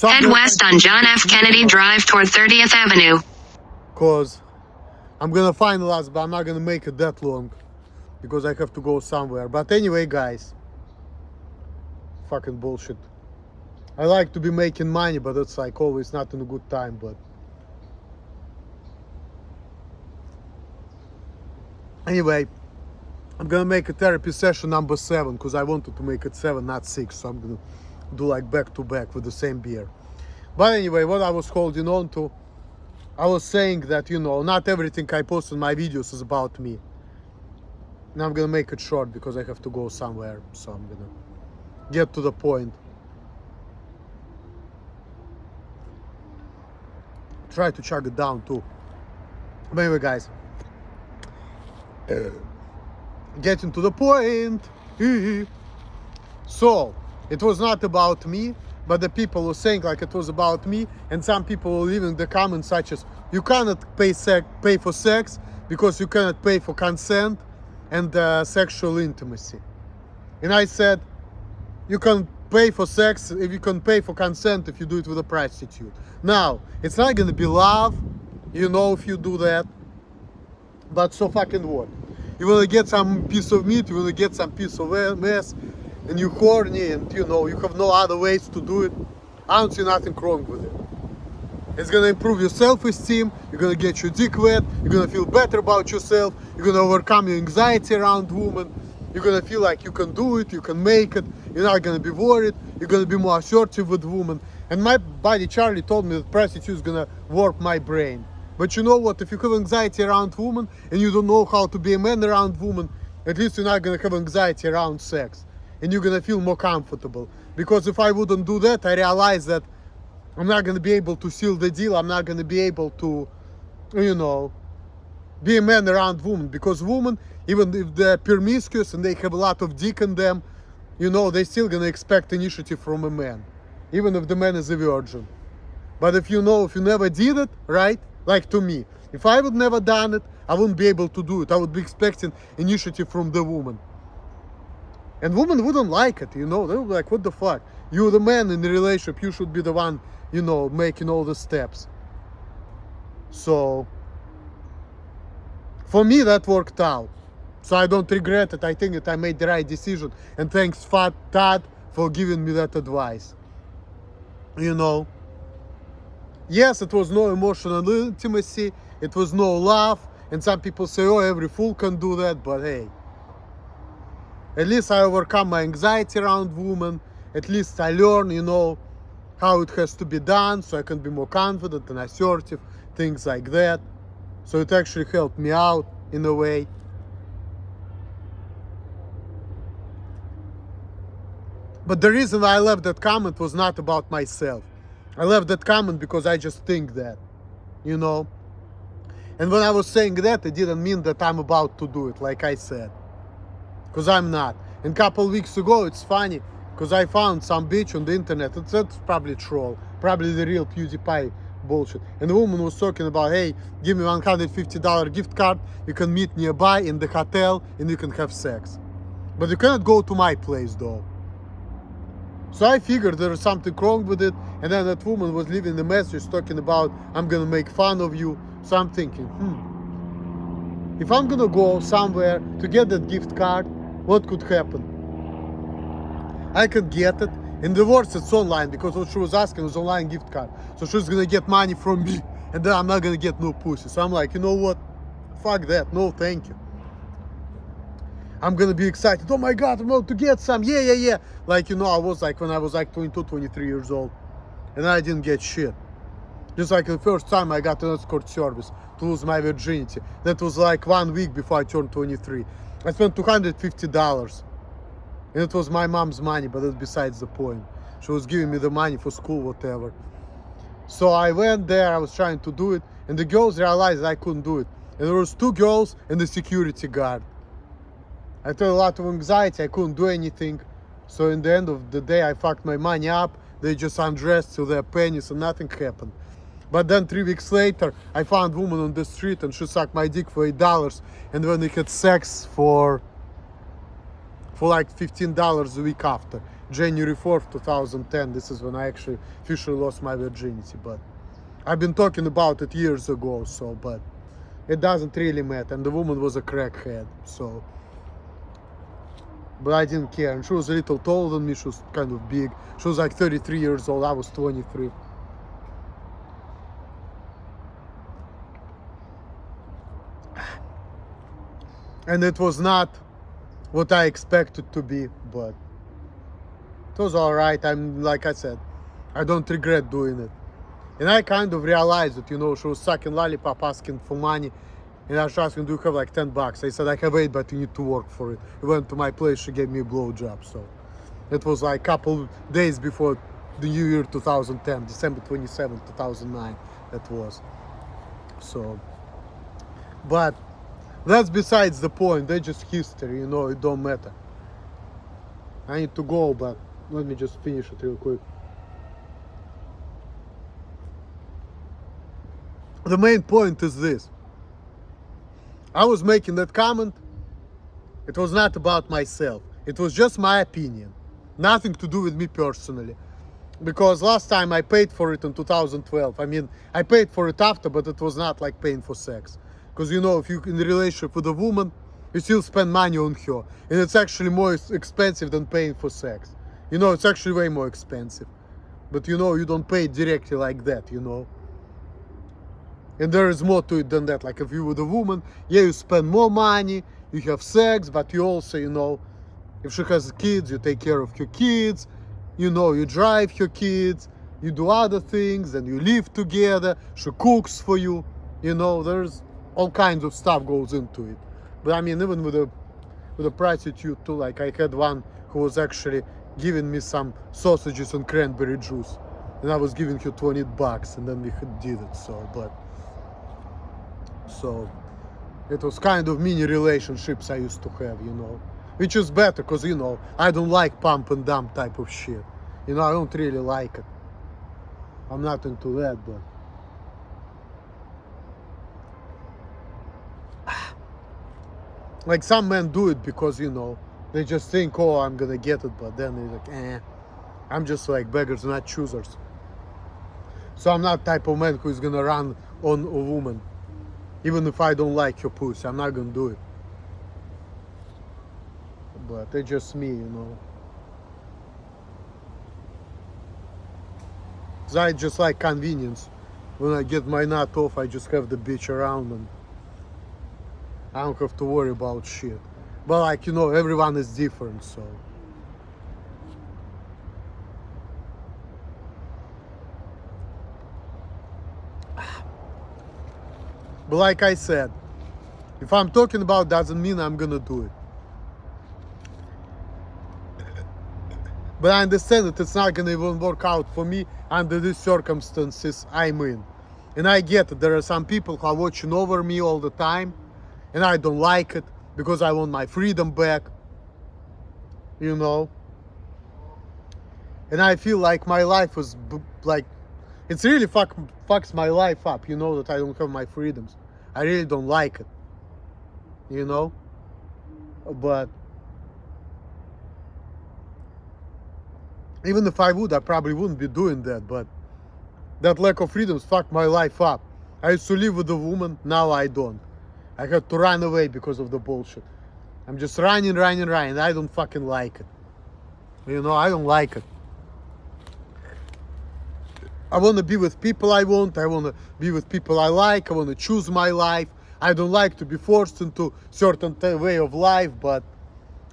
Head west on John F. Kennedy Drive toward 30th Avenue. Because I'm gonna finalize, but I'm not gonna make it that long because I have to go somewhere. But anyway, guys, fucking bullshit. I like to be making money, but it's like always not in a good time. But anyway, I'm gonna make a therapy session number 7 because I wanted to make it 7, not 6. So I'm gonna do like back to back with the same beer. But anyway, what I was holding on to, I was saying that, you know, not everything I post in my videos is about me. Now I'm gonna make it short because I have to go somewhere. So I'm gonna get to the point. Try to chug it down too. But anyway, guys, getting to the point. So it was not about me, but the people were saying like it was about me, and some people were leaving the comments such as, you cannot pay for sex because you cannot pay for consent and sexual intimacy. And I said, you can pay for sex if you can pay for consent if you do it with a prostitute. Now, it's not gonna be love, you know, if you do that, but so fucking what? You wanna get some piece of meat, you wanna get some piece of mess, and you horny, and you know, you have no other ways to do it. I don't see nothing wrong with it. It's gonna improve your self-esteem, you're gonna get your dick wet, you're gonna feel better about yourself, you're gonna overcome your anxiety around women, you're gonna feel like you can do it, you can make it, you're not gonna be worried, you're gonna be more assertive with women. And my buddy Charlie told me that prostitution is gonna warp my brain. But you know what, if you have anxiety around women and you don't know how to be a man around women, at least you're not gonna have anxiety around sex. And you're gonna feel more comfortable. Because if I wouldn't do that, I realize that I'm not gonna be able to seal the deal, I'm not gonna be able to, you know, be a man around women. Because women, even if they're promiscuous and they have a lot of dick in them, you know, they're still gonna expect initiative from a man. Even if the man is a virgin. But if you know, if you never did it, right? Like to me, if I would never done it, I wouldn't be able to do it. I would be expecting initiative from the woman. And women wouldn't like it, you know, they would be like, what the fuck? You're the man in the relationship, you should be the one, you know, making all the steps. So, for me that worked out. So I don't regret it, I think that I made the right decision. And thanks Todd for giving me that advice. You know, yes, it was no emotional intimacy, it was no love. And some people say, oh, every fool can do that, but hey. At least I overcome my anxiety around women. At least I learn, you know, how it has to be done, so I can be more confident and assertive, things like that. So it actually helped me out in a way. But the reason I left that comment was not about myself. I left that comment because I just think that, you know. And when I was saying that, it didn't mean that I'm about to do it, like I said. Because I'm not. And a couple weeks ago, it's funny, because I found some bitch on the internet, that's probably troll, probably the real PewDiePie bullshit. And the woman was talking about, hey, give me $150 gift card, you can meet nearby in the hotel, and you can have sex. But you cannot go to my place, though. So I figured there was something wrong with it, and then that woman was leaving a message talking about, I'm gonna make fun of you. So I'm thinking, if I'm gonna go somewhere to get that gift card, what could happen? I could get it, and the worst, it's online, because what she was asking was online gift card. So she's gonna get money from me, and then I'm not gonna get no pussy. So I'm like, you know what? Fuck that, no thank you. I'm gonna be excited, oh my god, I'm about to get some, yeah. Like, you know, I was like, when I was like 22, 23 years old, and I didn't get shit. Just like the first time I got an escort service to lose my virginity. That was like 1 week before I turned 23. I spent $250. And it was my mom's money, but that's besides the point. She was giving me the money for school, whatever. So I went there, I was trying to do it, and the girls realized I couldn't do it. And there was 2 girls and the security guard. I had a lot of anxiety, I couldn't do anything. So in the end of the day, I fucked my money up. They just undressed to their pennies and nothing happened. But then 3 weeks later, I found a woman on the street and she sucked my dick for $8. And when we had sex for like $15 a week after. January 4th, 2010. This is when I actually officially lost my virginity. But I've been talking about it years ago, so, but it doesn't really matter. And the woman was a crackhead, so. But I didn't care. And she was a little taller than me. She was kind of big. She was like 33 years old. I was 23. And it was not what I expected to be, but it was alright. I'm, like I said, I don't regret doing it. And I kind of realized that, you know, she was sucking lollipop, asking for money. And I was asking, do you have like $10? I said, I have 8, but you need to work for it. He went to my place, she gave me a blowjob. So it was like a couple days before the new year 2010, December 27, 2009, that was. So, but that's besides the point. They're just history, you know, it don't matter. I need to go, but let me just finish it real quick. The main point is this. I was making that comment. It was not about myself. It was just my opinion. Nothing to do with me personally. Because last time I paid for it in 2012. I mean, I paid for it after, but it was not like paying for sex. Because, you know, if you're in a relationship with a woman, you still spend money on her. And it's actually more expensive than paying for sex. You know, it's actually way more expensive. But, you know, you don't pay it directly like that, you know. And there is more to it than that. Like if you're with a woman, yeah, you spend more money, you have sex, but you also, you know, if she has kids, you take care of her kids, you know, you drive her kids, you do other things, and you live together, she cooks for you, you know, there's all kinds of stuff goes into it. But I mean, even with a prostitute too, like I had one who was actually giving me some sausages and cranberry juice, and I was giving her $20, and then we did it, so it was kind of mini relationships I used to have, you know, which is better because, you know, I don't like pump and dump type of shit. You know, I don't really like it. I'm not into that, but like some men do it because, you know, they just think, oh, I'm gonna get it, but then they're like, I'm just like beggars, not choosers. So I'm not type of man who is gonna run on a woman. Even if I don't like your pussy, I'm not gonna do it. But it's just me, you know. 'Cause I just like convenience. When I get my nut off, I just have the bitch around and I don't have to worry about shit. But like, you know, everyone is different, so. But like I said, if I'm talking about doesn't mean I'm gonna do it. But I understand that it's not gonna even work out for me under these circumstances I'm in. And I get it, there are some people who are watching over me all the time, and I don't like it because I want my freedom back, you know. And I feel like my life was like, it's really fucks my life up, you know, that I don't have my freedoms. I really don't like it, you know. But even if I would, I probably wouldn't be doing that. But that lack of freedoms fucked my life up. I used to live with a woman, now I don't. I had to run away because of the bullshit. I'm just running. I don't fucking like it. You know, I don't like it. I want to be with people I want. I want to be with people I like. I want to choose my life. I don't like to be forced into certain way of life, but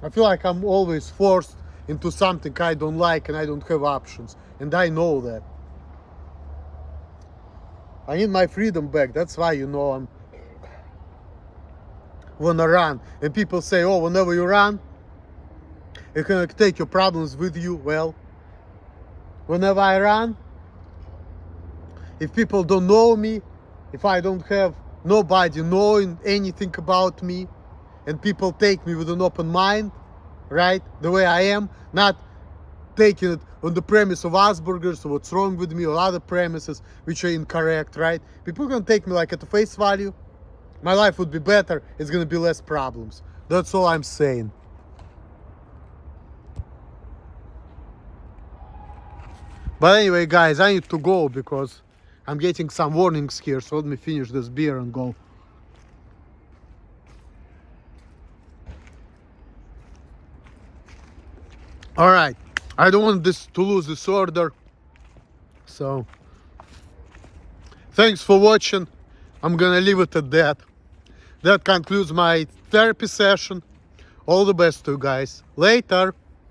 I feel like I'm always forced into something I don't like and I don't have options. And I know that. I need my freedom back. That's why, you know, I'm wanna run. And people say, oh, whenever you run, you can take your problems with you. Well, whenever I run, if people don't know me, if I don't have nobody knowing anything about me, and people take me with an open mind, right, the way I am, not taking it on the premise of Asperger's or what's wrong with me or other premises which are incorrect, right? People can take me like at the face value. My life would be better. It's gonna be less problems. That's all I'm saying. But anyway, guys, I need to go because I'm getting some warnings here. So let me finish this beer and go. All right, I don't want this to lose this order. So thanks for watching. I'm gonna leave it at that. That concludes my therapy session. All the best to you guys. Later.